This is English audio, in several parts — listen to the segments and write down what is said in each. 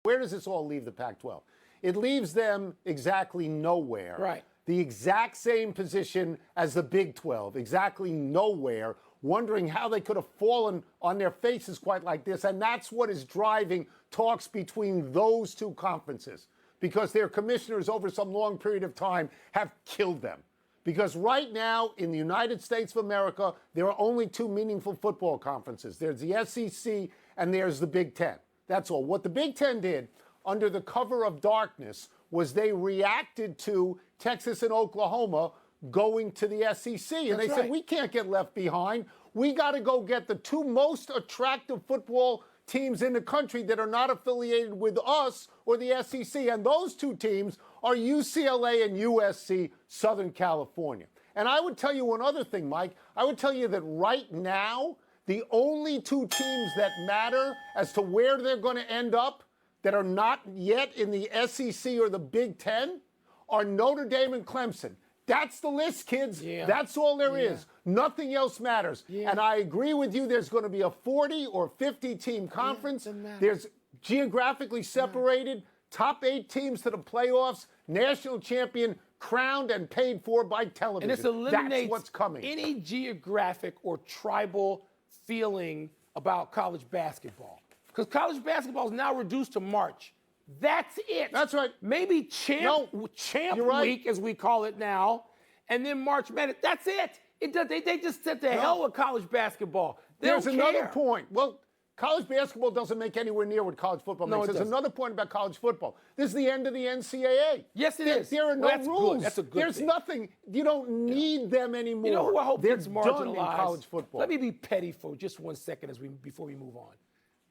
Where does this all leave the Pac-12? It leaves them exactly nowhere. Right. The exact same position as the Big 12, exactly nowhere, wondering how they could have fallen on their faces quite like this. And that's what is driving talks between those two conferences, because their commissioners over some long period of time have killed them. Because right now in the United States of America, there are only two meaningful football conferences. There's the SEC and there's the Big Ten. That's all. What the Big Ten did under the cover of darkness was they reacted to Texas and Oklahoma going to the SEC. And they said, we can't get left behind. We got to go get the two most attractive football teams in the country that are not affiliated with us or the SEC. And those two teams are UCLA and USC, Southern California. And I would tell you one other thing, Mike. I would tell you that right now, the only two teams that matter as to where they're going to end up that are not yet in the SEC or the Big Ten are Notre Dame and Clemson. That's the list, kids. Yeah. That's all there is. Nothing else matters. Yeah. And I agree with you. There's going to be a 40 or 50 team conference. There's geographically separated, top 8 teams to the playoffs, national champion crowned and paid for by television. And this eliminates That's what's coming. Any geographic or tribal feeling about college basketball. Because college basketball is now reduced to March. That's it. That's right. Maybe champ week, as we call it now, and then March Madness. That's it. They just said the hell with college basketball. There's another point. Well, college basketball doesn't make anywhere near what college football makes. There's another point about college football. This is the end of the NCAA. Yes, it is. There are no rules. Good. That's a good There's thing. nothing. You don't need them anymore. You know who I hope They're gets done marginalized? in college football. Let me be petty for just 1 second before we move on.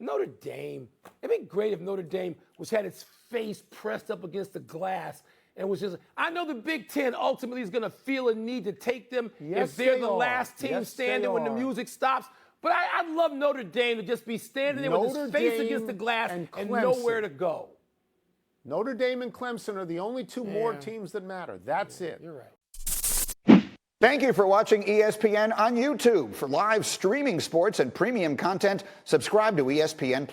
Notre Dame. It'd be great if Notre Dame had its face pressed up against the glass and was just. I know the Big Ten ultimately is going to feel a need to take them if they're the last team standing when the music stops. But I'd love Notre Dame to just be standing there with his face against the glass and nowhere to go. Notre Dame and Clemson are the only two more teams that matter. That's it. You're right. Thank you for watching ESPN on YouTube. For live streaming sports and premium content, subscribe to ESPN+.